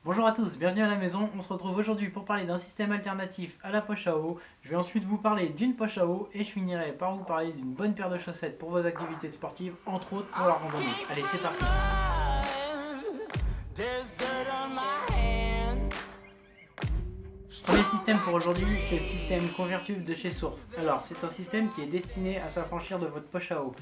Bonjour à tous, bienvenue à la maison. On se retrouve aujourd'hui pour parler d'un système alternatif à la poche à eau. Je vais ensuite vous parler d'une poche à eau et je finirai par vous parler d'une bonne paire de chaussettes pour vos activités sportives, entre autres pour la randonnée. Allez, c'est parti. Premier système pour aujourd'hui, c'est le système Convertube de chez Source. Alors, c'est un système qui est destiné à s'affranchir de votre poche à eau.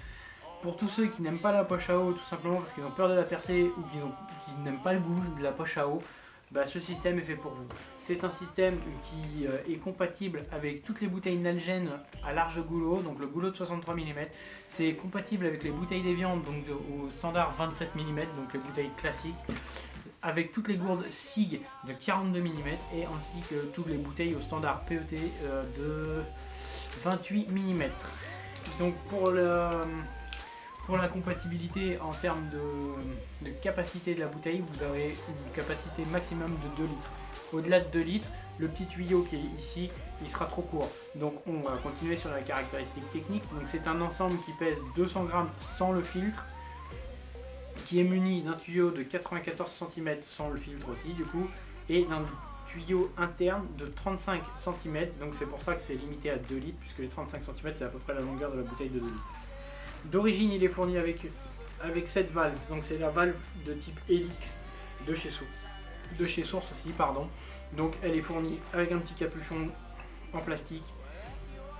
Pour tous ceux qui n'aiment pas la poche à eau, tout simplement parce qu'ils ont peur de la percer ou qui n'aiment pas le goût de la poche à eau, bah, ce système est fait pour vous. C'est un système qui est compatible avec toutes les bouteilles Nalgene à large goulot, donc le goulot de 63 mm. C'est compatible avec les bouteilles d'Evian, donc au standard 27 mm, donc les bouteilles classiques, avec toutes les gourdes SIG de 42 mm et ainsi que toutes les bouteilles au standard PET de 28 mm. Donc pour la compatibilité en termes de capacité de la bouteille, vous avez une capacité maximum de 2 litres. Au-delà de 2 litres, le petit tuyau qui est ici, il sera trop court. Donc on va continuer sur la caractéristique technique. Donc c'est un ensemble qui pèse 200 grammes sans le filtre, qui est muni d'un tuyau de 94 cm sans le filtre aussi du coup, et d'un tuyau interne de 35 cm. Donc c'est pour ça que c'est limité à 2 litres, puisque les 35 cm c'est à peu près la longueur de la bouteille de 2 litres. D'origine, il est fourni avec cette valve, donc c'est la valve de type Helix de chez Source aussi, pardon. Donc elle est fournie avec un petit capuchon en plastique.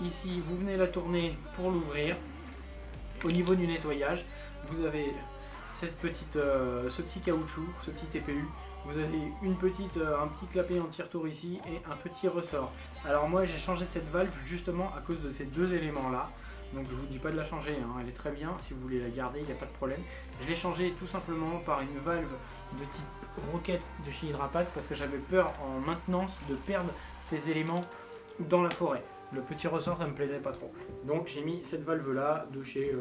Ici, vous venez la tourner pour l'ouvrir. Au niveau du nettoyage, vous avez ce petit caoutchouc, ce petit TPU. Vous avez un petit clapet anti-retour ici et un petit ressort. Alors moi j'ai changé cette valve justement à cause de ces deux éléments là. Donc je vous dis pas de la changer, hein. Elle est très bien, si vous voulez la garder, il n'y a pas de problème. Je l'ai changée tout simplement par une valve de type roquette de chez Hydrapat parce que j'avais peur en maintenance de perdre ces éléments dans la forêt. Le petit ressort ça me plaisait pas trop. Donc j'ai mis cette valve là de chez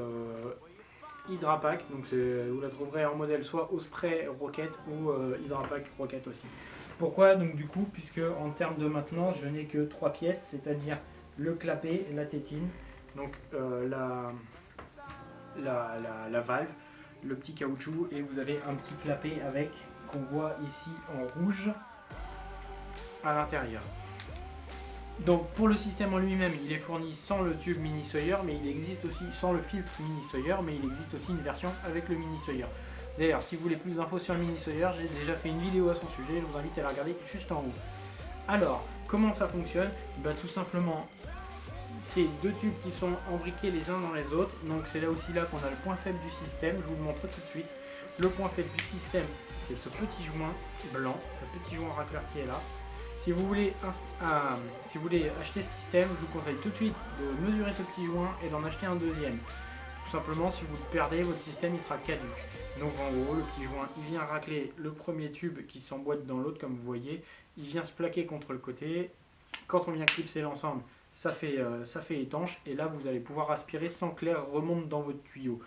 Hydrapack, donc vous la trouverez en modèle soit Osprey Rocket ou Hydrapack Rocket aussi. Pourquoi donc du coup, puisque en termes de maintenance je n'ai que 3 pièces, c'est-à-dire le clapet, la tétine, donc la valve, le petit caoutchouc et vous avez un petit clapet avec qu'on voit ici en rouge à l'intérieur. Donc pour le système en lui-même, il est fourni sans le tube mini Sawyer, mais il existe aussi sans le filtre mini Sawyer, mais il existe aussi une version avec le mini Sawyer. D'ailleurs, si vous voulez plus d'infos sur le mini Sawyer, j'ai déjà fait une vidéo à son sujet, je vous invite à la regarder juste en haut. Alors, comment ça fonctionne? Tout simplement, c'est deux tubes qui sont embriqués les uns dans les autres, donc c'est là aussi là qu'on a le point faible du système, je vous le montre tout de suite. Le point faible du système, c'est ce petit joint blanc, le petit joint racleur qui est là. Si vous voulez acheter ce système, je vous conseille tout de suite de mesurer ce petit joint et d'en acheter un deuxième. Tout simplement, si vous le perdez, votre système il sera caduc. Donc en gros, le petit joint, il vient racler le premier tube qui s'emboîte dans l'autre, comme vous voyez. Il vient se plaquer contre le côté. Quand on vient clipser l'ensemble, ça fait étanche. Et là, vous allez pouvoir aspirer sans que l'air remonte dans votre tuyau.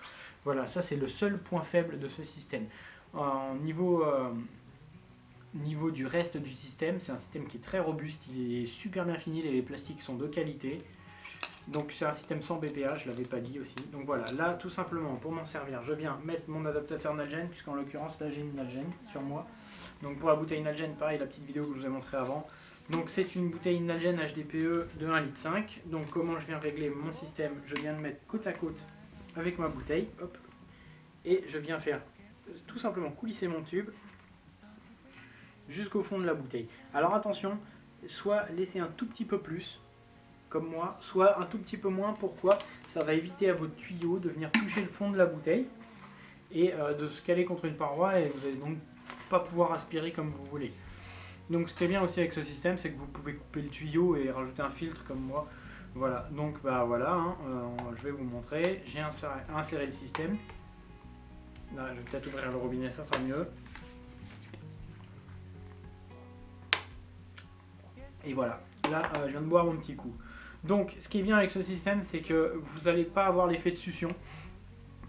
Voilà, ça c'est le seul point faible de ce système. En niveau du reste du système, c'est un système qui est très robuste, il est super bien fini, les plastiques sont de qualité. Donc c'est un système sans BPA, je ne l'avais pas dit aussi. Donc voilà, là tout simplement pour m'en servir, je viens mettre mon adaptateur Nalgene, puisqu'en l'occurrence là j'ai une Nalgene sur moi. Donc pour la bouteille Nalgene, pareil, la petite vidéo que je vous ai montré avant. Donc c'est une bouteille Nalgene HDPE de 1,5 litre. Donc comment je viens régler mon système? Je viens de mettre côte à côte avec ma bouteille, hop, et je viens faire tout simplement coulisser mon tube jusqu'au fond de la bouteille. Alors attention, soit laisser un tout petit peu plus, comme moi, soit un tout petit peu moins. Pourquoi? Ça va éviter à votre tuyau de venir toucher le fond de la bouteille et de se caler contre une paroi, et vous allez donc pas pouvoir aspirer comme vous voulez. Donc ce qui est bien aussi avec ce système, c'est que vous pouvez couper le tuyau et rajouter un filtre comme moi. Voilà, donc voilà, hein, je vais vous montrer. J'ai inséré le système. Là, je vais peut-être ouvrir le robinet, ça sera mieux. Et voilà, là je viens de boire mon petit coup. Donc ce qui est bien avec ce système, c'est que vous n'allez pas avoir l'effet de succion.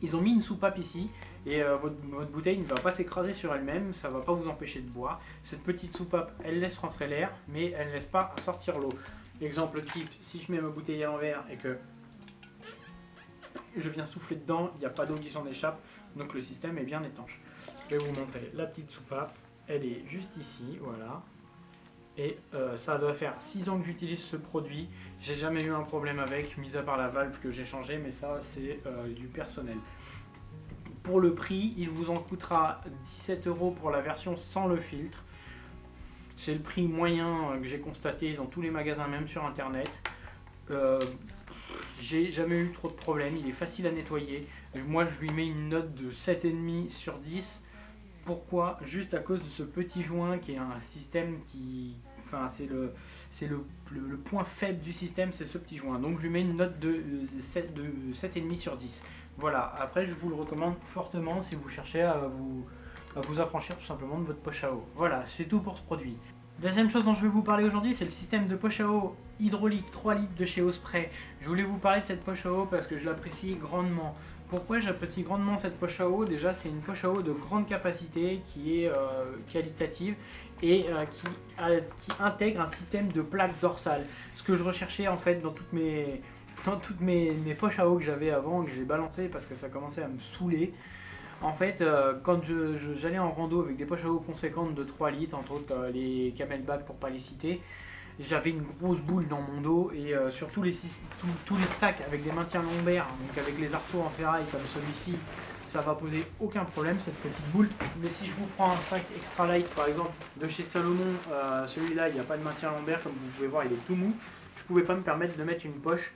Ils ont mis une soupape ici et votre bouteille ne va pas s'écraser sur elle-même, ça ne va pas vous empêcher de boire. Cette petite soupape, elle laisse rentrer l'air, mais elle ne laisse pas sortir l'eau. Exemple type, si je mets ma bouteille à l'envers et que je viens souffler dedans, il n'y a pas d'eau qui s'en échappe, donc le système est bien étanche. Je vais vous montrer la petite soupape. elle est juste ici, voilà. Et ça doit faire 6 ans que j'utilise ce produit. J'ai jamais eu un problème avec, mis à part la valve que j'ai changée, mais ça c'est du personnel. Pour le prix, il vous en coûtera 17 € pour la version sans le filtre. C'est le prix moyen que j'ai constaté dans tous les magasins, même sur internet. J'ai jamais eu trop de problèmes, il est facile à nettoyer. Moi je lui mets une note de 7,5 sur 10. Pourquoi? Juste à cause de ce petit joint qui est un système qui... Enfin, c'est le point faible du système, c'est ce petit joint. Donc je lui mets une note de 7,5 sur 10. Voilà, après je vous le recommande fortement si vous cherchez à vous affranchir tout simplement de votre poche à eau. Voilà, c'est tout pour ce produit. Deuxième chose dont je vais vous parler aujourd'hui, c'est le système de poche à eau hydraulique 3 litres de chez Osprey. Je voulais vous parler de cette poche à eau parce que je l'apprécie grandement. Pourquoi j'apprécie grandement cette poche à eau? Déjà, c'est une poche à eau de grande capacité qui est qualitative et qui intègre un système de plaque dorsale. Ce que je recherchais en fait dans toutes mes poches à eau que j'avais avant, que j'ai balancé parce que ça commençait à me saouler. En fait, quand j'allais en rando avec des poches à eau conséquentes de 3 litres, entre autres les Camelback pour pas les citer, j'avais une grosse boule dans mon dos et sur tous les sacs avec des maintiens lombaires, donc avec les arceaux en ferraille comme celui-ci, ça va poser aucun problème cette petite boule. Mais si je vous prends un sac extra light par exemple de chez Salomon, celui-là il n'y a pas de maintien lombaire comme vous pouvez voir, il est tout mou, je pouvais pas me permettre de mettre une poche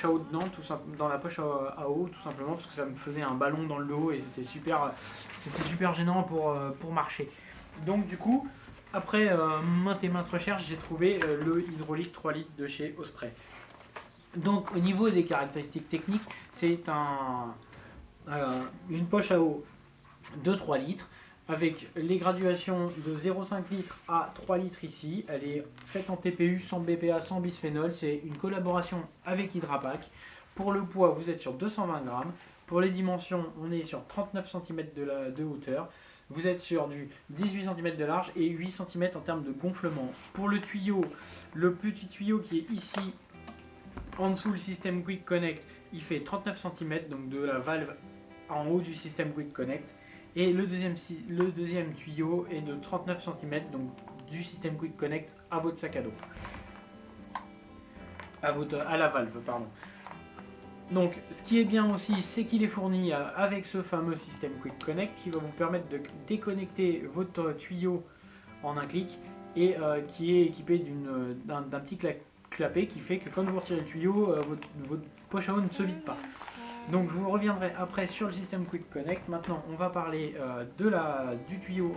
à eau dedans, dans la poche à eau tout simplement parce que ça me faisait un ballon dans le dos et c'était super gênant pour marcher. Donc du coup, après maintes et maintes recherches, j'ai trouvé le hydraulique 3 litres de chez Osprey. Donc au niveau des caractéristiques techniques, c'est une poche à eau de 3 litres avec les graduations de 0,5 litres à 3 litres ici. Elle est faite en TPU, sans BPA, sans bisphénol. C'est une collaboration avec Hydrapack. Pour le poids, vous êtes sur 220 grammes. Pour les dimensions, on est sur 39 cm de hauteur. Vous êtes sur du 18 cm de large et 8 cm en termes de gonflement. Pour le tuyau, le petit tuyau qui est ici, en dessous le système Quick Connect, il fait 39 cm, donc de la valve en haut du système Quick Connect. Et le deuxième tuyau est de 39 cm, donc du système Quick Connect à votre sac à dos. À la valve, pardon. Donc, ce qui est bien aussi, c'est qu'il est fourni avec ce fameux système Quick Connect qui va vous permettre de déconnecter votre tuyau en un clic et qui est équipé d'un petit clapet qui fait que quand vous retirez le tuyau, votre poche à eau ne se vide pas. Donc je vous reviendrai après sur le système Quick Connect. Maintenant on va parler du tuyau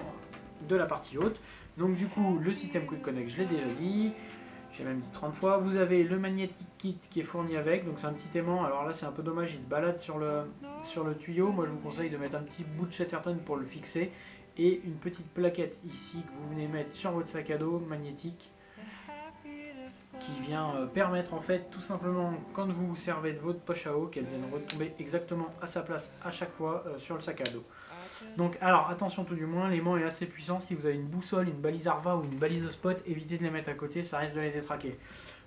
de la partie haute. Donc du coup le système Quick Connect, je l'ai déjà dit, j'ai même dit 30 fois. Vous avez le magnétique kit qui est fourni avec, donc c'est un petit aimant. Alors là c'est un peu dommage, il se balade sur le tuyau. Moi je vous conseille de mettre un petit bout de Chatterton pour le fixer. Et une petite plaquette ici que vous venez mettre sur votre sac à dos magnétique, qui vient permettre en fait tout simplement quand vous vous servez de votre poche à eau qu'elle vienne retomber exactement à sa place à chaque fois sur le sac à dos. Donc alors attention tout du moins, l'aimant est assez puissant. Si vous avez une boussole, une balise Arva ou une balise au spot, évitez de les mettre à côté, ça risque de les détraquer.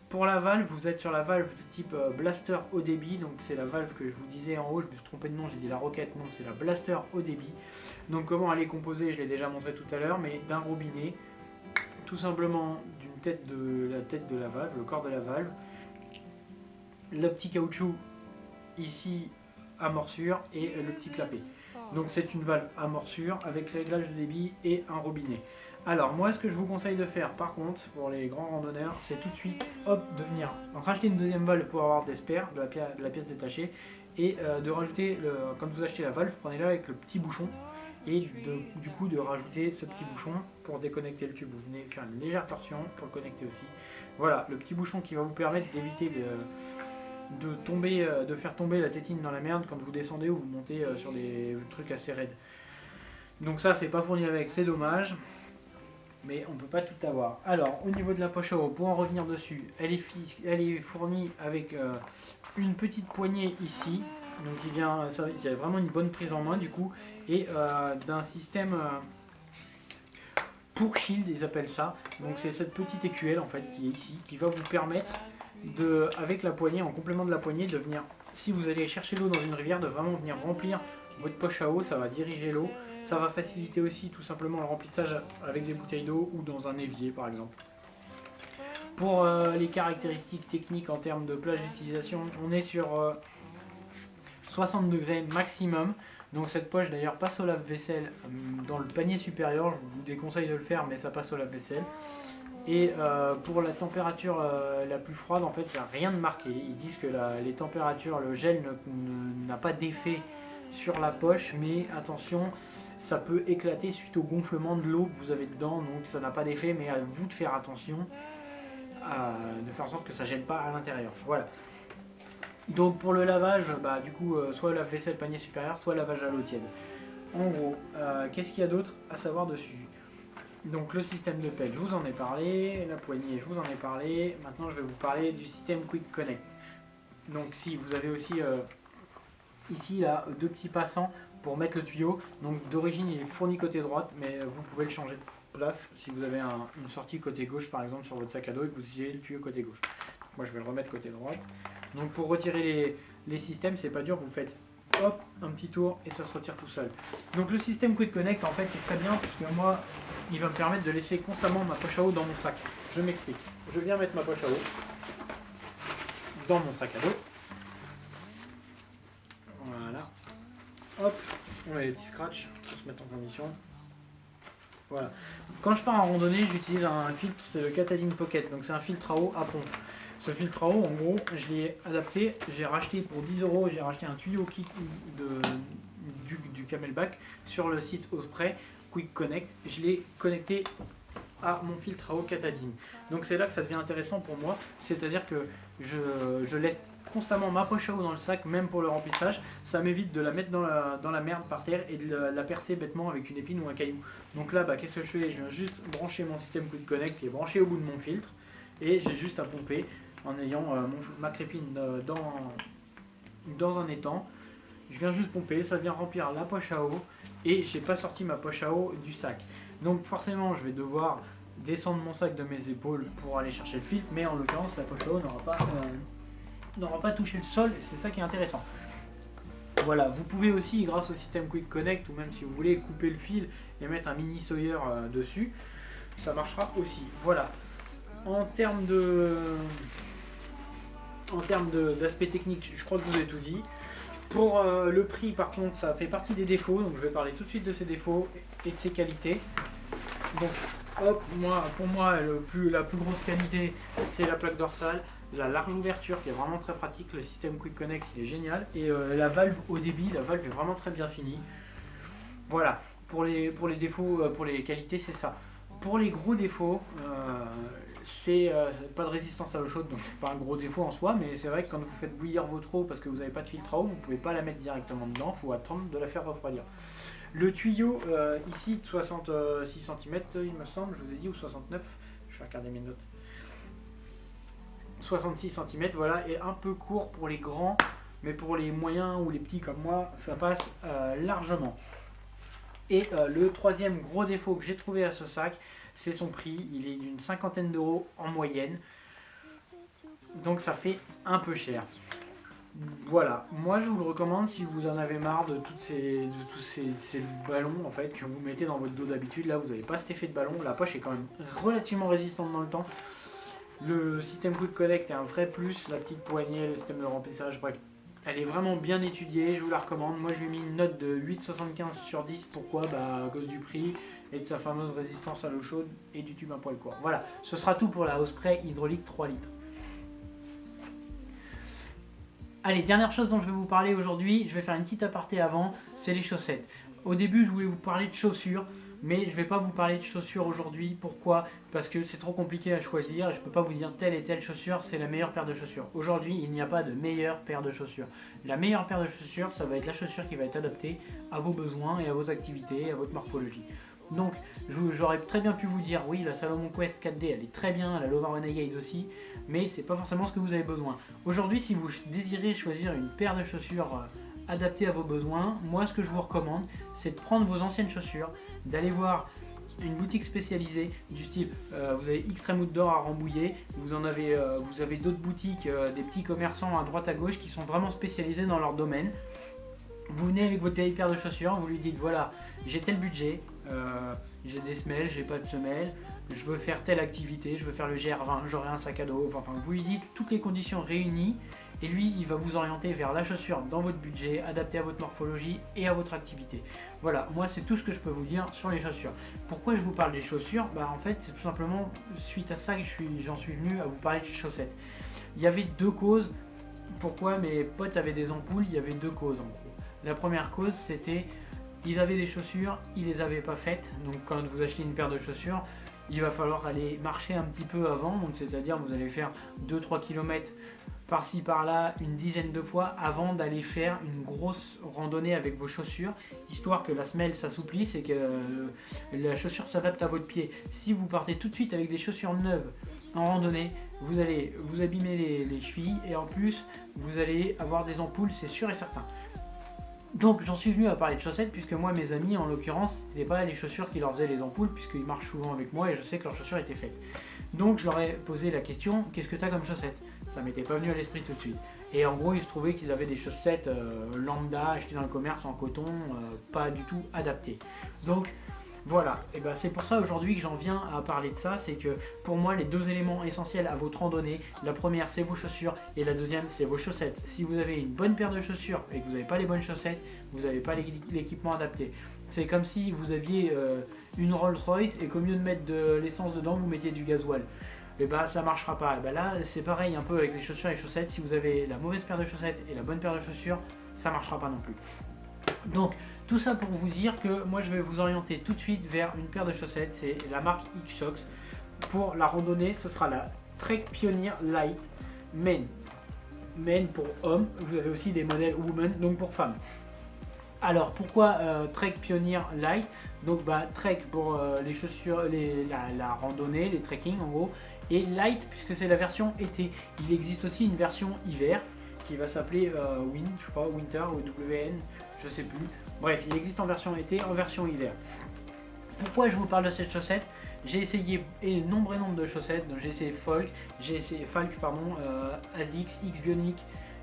Pour la valve, vous êtes sur la valve de type Blaster haut débit, donc c'est la valve que je vous disais en haut, je me suis trompé de nom, j'ai dit la Rocket, non c'est la Blaster haut débit. Donc comment elle est composée, je l'ai déjà montré tout à l'heure, mais d'un robinet, tout simplement la tête de la valve, le corps de la valve, le petit caoutchouc ici à morsure et le petit clapet. Donc c'est une valve à morsure avec réglage de débit et un robinet. Alors moi ce que je vous conseille de faire par contre pour les grands randonneurs, c'est tout de suite de venir racheter une deuxième valve pour avoir des spares, de la pièce détachée, et de rajouter, quand vous achetez la valve, prenez-la avec le petit bouchon et du coup de rajouter ce petit bouchon pour déconnecter le tube. Vous venez faire une légère torsion pour le connecter aussi. Voilà, le petit bouchon qui va vous permettre d'éviter de faire tomber la tétine dans la merde quand vous descendez ou vous montez sur des trucs assez raides. Donc ça c'est pas fourni avec, c'est dommage, mais on peut pas tout avoir. Alors au niveau de la poche à eau, pour en revenir dessus, elle est fournie avec une petite poignée ici, donc il y a vraiment une bonne prise en main du coup, et d'un système pour shield, ils appellent ça. Donc c'est cette petite écuelle en fait qui est ici, qui va vous permettre avec la poignée, en complément de la poignée, de venir, si vous allez chercher l'eau dans une rivière, de vraiment venir remplir votre poche à eau, ça va diriger l'eau. Ça va faciliter aussi tout simplement le remplissage avec des bouteilles d'eau ou dans un évier par exemple. Pour les caractéristiques techniques en termes de plage d'utilisation, on est sur 60 degrés maximum. Donc cette poche d'ailleurs passe au lave-vaisselle dans le panier supérieur, je vous déconseille de le faire mais ça passe au lave-vaisselle. Et pour la température la plus froide, en fait, il n'y a rien de marqué. Ils disent que les températures, le gel n'a pas d'effet sur la poche, mais attention, ça peut éclater suite au gonflement de l'eau que vous avez dedans, donc ça n'a pas d'effet, mais à vous de faire attention, de faire en sorte que ça ne gèle pas à l'intérieur. Voilà. Donc pour le lavage, bah, du coup, soit lave-vaisselle panier supérieur, soit lavage à l'eau tiède. En gros, qu'est-ce qu'il y a d'autre à savoir dessus? Donc le système de pelle, je vous en ai parlé, la poignée, je vous en ai parlé. Maintenant, je vais vous parler du système Quick Connect. Donc si vous avez aussi ici là deux petits passants pour mettre le tuyau. Donc d'origine, il est fourni côté droite, mais vous pouvez le changer de place si vous avez une sortie côté gauche par exemple sur votre sac à dos et que vous utilisez le tuyau côté gauche. Moi, je vais le remettre côté droite. Donc pour retirer les systèmes, c'est pas dur, vous faites hop, un petit tour et ça se retire tout seul. Donc le système Quick Connect, en fait, c'est très bien puisque moi, il va me permettre de laisser constamment ma poche à eau dans mon sac. Je m'explique. Je viens mettre ma poche à eau dans mon sac à dos. Voilà. Hop, on met les petits scratchs pour se mettre en condition. Voilà. Quand je pars en randonnée, j'utilise un filtre, c'est le Katadyn Pocket. Donc c'est un filtre à eau à pompe. Ce filtre à eau, en gros, je l'ai adapté. J'ai racheté pour 10 €, j'ai racheté un tuyau kit du Camelback sur le site Osprey Quick Connect. Je l'ai connecté à mon filtre à eau Katadyn. Donc c'est là que ça devient intéressant pour moi. C'est-à-dire que je laisse constamment ma poche à eau dans le sac, même pour le remplissage. Ça m'évite de la mettre dans la merde par terre et de la percer bêtement avec une épine ou un caillou. Donc là, bah, qu'est-ce que je fais? Je viens juste brancher mon système Quick Connect qui est branché au bout de mon filtre. Et j'ai juste à pomper en ayant ma crépine dans un étang. Je viens juste pomper, ça vient remplir la poche à eau et j'ai pas sorti ma poche à eau du sac. Donc forcément je vais devoir descendre mon sac de mes épaules pour aller chercher le filtre, mais en l'occurrence la poche à eau n'aura pas touché le sol et c'est ça qui est intéressant. Voilà, vous pouvez aussi grâce au système Quick Connect ou même si vous voulez couper le fil et mettre un mini sawyer dessus, ça marchera aussi. Voilà. En termes d'aspect technique, je crois que je vous ai tout dit. Pour le prix, par contre, ça fait partie des défauts, donc je vais parler tout de suite de ses défauts et de ses qualités. Donc, hop, pour moi, la plus grosse qualité, c'est la plaque dorsale, la large ouverture qui est vraiment très pratique. Le système Quick Connect, il est génial. Et la valve au débit, la valve est vraiment très bien finie. Voilà, pour les défauts, pour les qualités, c'est ça. Pour les gros défauts, c'est pas de résistance à l'eau chaude, donc c'est pas un gros défaut en soi, mais c'est vrai que quand vous faites bouillir votre eau parce que vous n'avez pas de filtre à eau, vous pouvez pas la mettre directement dedans, il faut attendre de la faire refroidir. Le tuyau ici de 66 cm, il me semble, je vous ai dit, ou 69, je vais regarder mes notes. 66 cm, voilà, est un peu court pour les grands, mais pour les moyens ou les petits comme moi, ça passe largement. Et le troisième gros défaut que j'ai trouvé à ce sac, c'est son prix. Il est d'une 50aine d'euros en moyenne. Donc ça fait un peu cher. Voilà, moi je vous le recommande si vous en avez marre de tous ces ballons en fait que vous mettez dans votre dos d'habitude. Là vous n'avez pas cet effet de ballon. La poche est quand même relativement résistante dans le temps. Le système Quick Connect est un vrai plus. La petite poignée, le système de remplissage, bref. Elle est vraiment bien étudiée, je vous la recommande. Moi je lui ai mis une note de 8,75 sur 10. Pourquoi? Bah, à cause du prix et de sa fameuse résistance à l'eau chaude et du tube à poil court. Voilà, ce sera tout pour la Osprey hydraulique 3 litres. Allez, dernière chose dont je vais vous parler aujourd'hui, je vais faire une petite aparté avant, c'est les chaussettes. Au début je voulais vous parler de chaussures, mais je ne vais pas vous parler de chaussures aujourd'hui. Pourquoi? Parce que c'est trop compliqué à choisir. Je ne peux pas vous dire telle et telle chaussure, c'est la meilleure paire de chaussures. Aujourd'hui, il n'y a pas de meilleure paire de chaussures. La meilleure paire de chaussures, ça va être la chaussure qui va être adaptée à vos besoins et à vos activités, à votre morphologie. Donc, j'aurais très bien pu vous dire, oui, la Salomon Quest 4D, elle est très bien, la Lova Renegade aussi, mais c'est pas forcément ce que vous avez besoin. Aujourd'hui, si vous désirez choisir une paire de chaussures adaptée à vos besoins, moi, ce que je vous recommande, c'est de prendre vos anciennes chaussures, d'aller voir une boutique spécialisée du style, vous avez Extreme Outdoor à Rambouillet, vous avez d'autres boutiques, des petits commerçants à droite à gauche qui sont vraiment spécialisés dans leur domaine. Vous venez avec votre vieille paire de chaussures, vous lui dites voilà, j'ai tel budget, j'ai des semelles, j'ai pas de semelles, je veux faire telle activité, je veux faire le GR20, j'aurai un sac à dos, enfin vous lui dites toutes les conditions réunies et lui il va vous orienter vers la chaussure dans votre budget, adapté à votre morphologie et à votre activité. Voilà, moi c'est tout ce que je peux vous dire sur les chaussures. Pourquoi je vous parle des chaussures? Bah en fait c'est tout simplement suite à ça que j'en suis venu à vous parler de chaussettes. Il y avait deux causes. Pourquoi mes potes avaient des ampoules? Il y avait deux causes en gros. La première cause c'était ils avaient des chaussures, ils les avaient pas faites. Donc quand vous achetez une paire de chaussures, il va falloir aller marcher un petit peu avant. Donc c'est-à-dire vous allez faire 2-3 km par-ci par-là une dizaine de fois avant d'aller faire une grosse randonnée avec vos chaussures, histoire que la semelle s'assouplisse et que la chaussure s'adapte à votre pied. Si vous partez tout de suite avec des chaussures neuves en randonnée, vous allez vous abîmer les chevilles et en plus vous allez avoir des ampoules, c'est sûr et certain. Donc j'en suis venu à parler de chaussettes puisque moi mes amis en l'occurrence c'était pas les chaussures qui leur faisaient les ampoules puisqu'ils marchent souvent avec moi et je sais que leurs chaussures étaient faites. Donc je leur ai posé la question qu'est-ce que tu as comme chaussettes? Ça m'était pas venu à l'esprit tout de suite. Et en gros il se trouvait qu'ils avaient des chaussettes lambda achetées dans le commerce en coton, pas du tout adaptées. Donc voilà, et ben c'est pour ça aujourd'hui que j'en viens à parler de ça, c'est que pour moi les deux éléments essentiels à votre randonnée, la première c'est vos chaussures et la deuxième c'est vos chaussettes. Si vous avez une bonne paire de chaussures et que vous n'avez pas les bonnes chaussettes, vous n'avez pas l'équipement adapté. C'est comme si vous aviez une Rolls Royce et qu'au lieu de mettre de l'essence dedans, vous mettiez du gasoil. Et bah ça marchera pas. Et bah là c'est pareil un peu avec les chaussures et les chaussettes, si vous avez la mauvaise paire de chaussettes et la bonne paire de chaussures, ça marchera pas non plus. Donc tout ça pour vous dire que moi je vais vous orienter tout de suite vers une paire de chaussettes, c'est la marque X-Shox. Pour la randonnée, ce sera la Trek Pioneer Light Men. Men pour hommes, vous avez aussi des modèles Women, donc pour femmes. Alors pourquoi Trek Pioneer Light? Donc Trek pour les chaussures, la randonnée, les trekking en gros, et Light puisque c'est la version été. Il existe aussi une version hiver qui va s'appeler je crois, Winter ou WN, je sais plus. Bref, il existe en version été, en version hiver. Pourquoi je vous parle de cette chaussette? J'ai essayé nombre de chaussettes, donc j'ai essayé Falk, Asics, X-Bionic,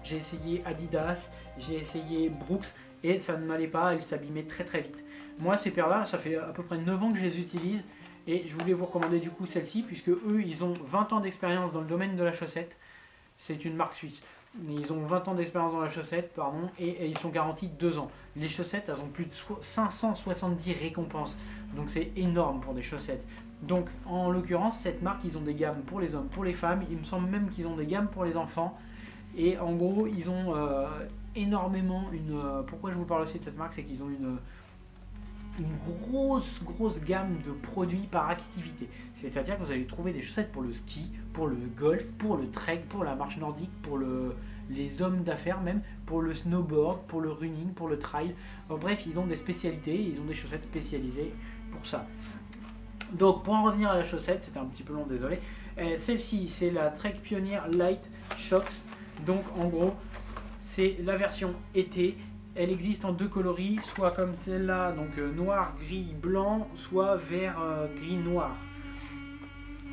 j'ai essayé Adidas, j'ai essayé Brooks et ça ne m'allait pas, elles s'abîmaient très très vite. Moi ces paires là, ça fait à peu près 9 ans que je les utilise et je voulais vous recommander du coup celle-ci puisque eux ils ont 20 ans d'expérience dans le domaine de la chaussette, c'est une marque suisse. Ils ont 20 ans d'expérience dans la chaussette, pardon, et ils sont garantis 2 ans. Les chaussettes, elles ont plus de 570 récompenses, donc c'est énorme pour des chaussettes. Donc en l'occurrence, cette marque, ils ont des gammes pour les hommes, pour les femmes, il me semble même qu'ils ont des gammes pour les enfants. Et en gros, ils ont énormément pourquoi je vous parle aussi de cette marque, c'est qu'ils ont une grosse gamme de produits par activité. C'est-à-dire que vous allez trouver des chaussettes pour le ski, pour le golf, pour le trek, pour la marche nordique, pour les hommes d'affaires même, pour le snowboard, pour le running, pour le trail. En bref, ils ont des spécialités, ils ont des chaussettes spécialisées pour ça. Donc pour en revenir à la chaussette, c'était un petit peu long, désolé. Celle-ci, c'est la Trek Pioneer Light Shox. Donc en gros, c'est la version été. Elle existe en deux coloris, soit comme celle-là, donc noir, gris, blanc, soit vert, gris, noir.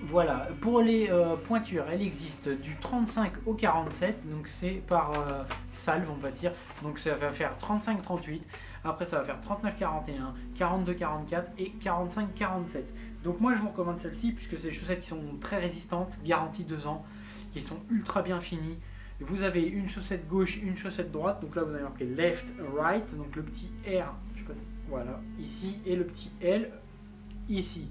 Voilà, pour les pointures, elle existe du 35 au 47, donc c'est par salve on va dire, donc ça va faire 35-38, après ça va faire 39-41, 42-44 et 45-47. Donc moi je vous recommande celle-ci puisque c'est des chaussettes qui sont très résistantes, garantie 2 ans, qui sont ultra bien finies. Vous avez une chaussette gauche, une chaussette droite, donc là vous avez marqué left, right, donc le petit R, je sais pas si, voilà, ici, et le petit L, ici.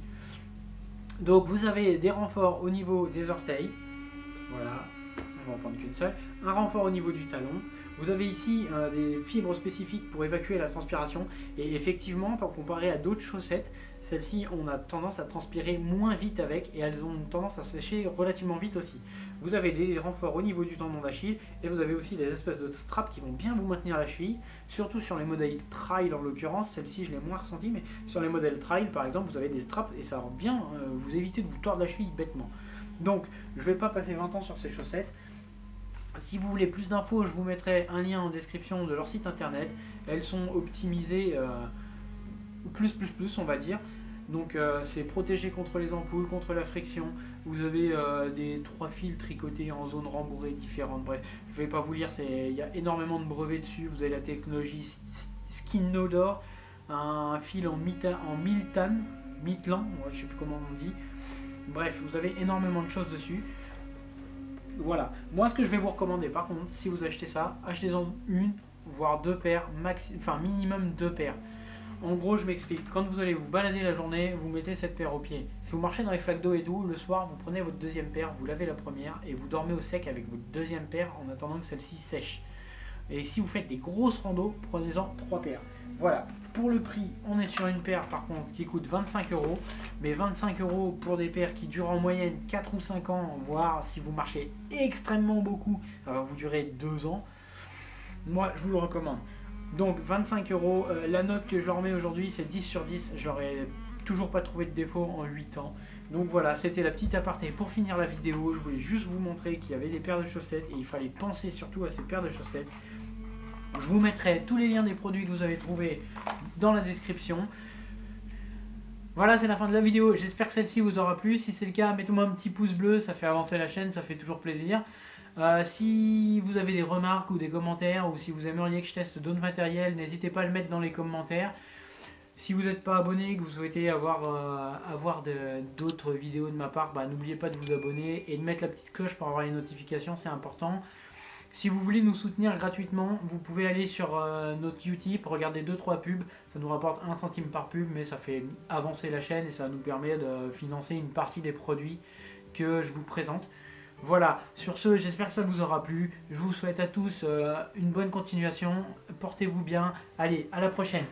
Donc vous avez des renforts au niveau des orteils, voilà, on va en prendre qu'une seule, un renfort au niveau du talon. Vous avez ici des fibres spécifiques pour évacuer la transpiration, et effectivement, par comparé à d'autres chaussettes, celles-ci, on a tendance à transpirer moins vite avec, et elles ont une tendance à sécher relativement vite aussi. Vous avez des renforts au niveau du tendon d'Achille, et vous avez aussi des espèces de straps qui vont bien vous maintenir la cheville, surtout sur les modèles trail en l'occurrence, celle-ci je l'ai moins ressenti, mais sur les modèles trail par exemple, vous avez des straps, et ça va bien vous éviter de vous tordre la cheville bêtement. Donc, je ne vais pas passer 20 ans sur ces chaussettes. Si vous voulez plus d'infos, je vous mettrai un lien en description de leur site internet. Elles sont optimisées plus on va dire. Donc c'est protégé contre les ampoules, contre la friction. Vous avez des 3 fils tricotés en zones rembourrées différentes. Bref, je ne vais pas vous lire, il y a énormément de brevets dessus. Vous avez la technologie Skin Odor, un fil en miltan, mitlan, je ne sais plus comment on dit. Bref, vous avez énormément de choses dessus. Voilà. Moi, ce que je vais vous recommander, par contre, si vous achetez ça, achetez-en une, voire deux paires, minimum deux paires. En gros, je m'explique. Quand vous allez vous balader la journée, vous mettez cette paire au pied. Si vous marchez dans les flaques d'eau et tout, le soir, vous prenez votre deuxième paire, vous lavez la première et vous dormez au sec avec votre deuxième paire en attendant que celle-ci sèche. Et si vous faites des grosses randos, prenez-en 3 paires. Voilà. Pour le prix, on est sur une paire par contre qui coûte 25 euros. Mais 25 euros pour des paires qui durent en moyenne 4 ou 5 ans, voire si vous marchez extrêmement beaucoup, ça va vous durer 2 ans. Moi, je vous le recommande. Donc 25 euros, la note que je leur mets aujourd'hui c'est 10 sur 10, je leur ai toujours pas trouvé de défaut en 8 ans. Donc voilà, c'était la petite aparté pour finir la vidéo, je voulais juste vous montrer qu'il y avait des paires de chaussettes et il fallait penser surtout à ces paires de chaussettes. Je vous mettrai tous les liens des produits que vous avez trouvés dans la description. Voilà, c'est la fin de la vidéo, j'espère que celle-ci vous aura plu, si c'est le cas mettez-moi un petit pouce bleu, ça fait avancer la chaîne, ça fait toujours plaisir. Si vous avez des remarques ou des commentaires ou si vous aimeriez que je teste d'autres matériels, n'hésitez pas à le mettre dans les commentaires. Si vous n'êtes pas abonné et que vous souhaitez avoir d'autres vidéos de ma part, n'oubliez pas de vous abonner et de mettre la petite cloche pour avoir les notifications, c'est important. Si vous voulez nous soutenir gratuitement, vous pouvez aller sur notre Utip, regarder 2-3 pubs, ça nous rapporte 1 centime par pub, mais ça fait avancer la chaîne et ça nous permet de financer une partie des produits que je vous présente. Voilà, sur ce, j'espère que ça vous aura plu. Je vous souhaite à tous une bonne continuation. Portez-vous bien. Allez, à la prochaine.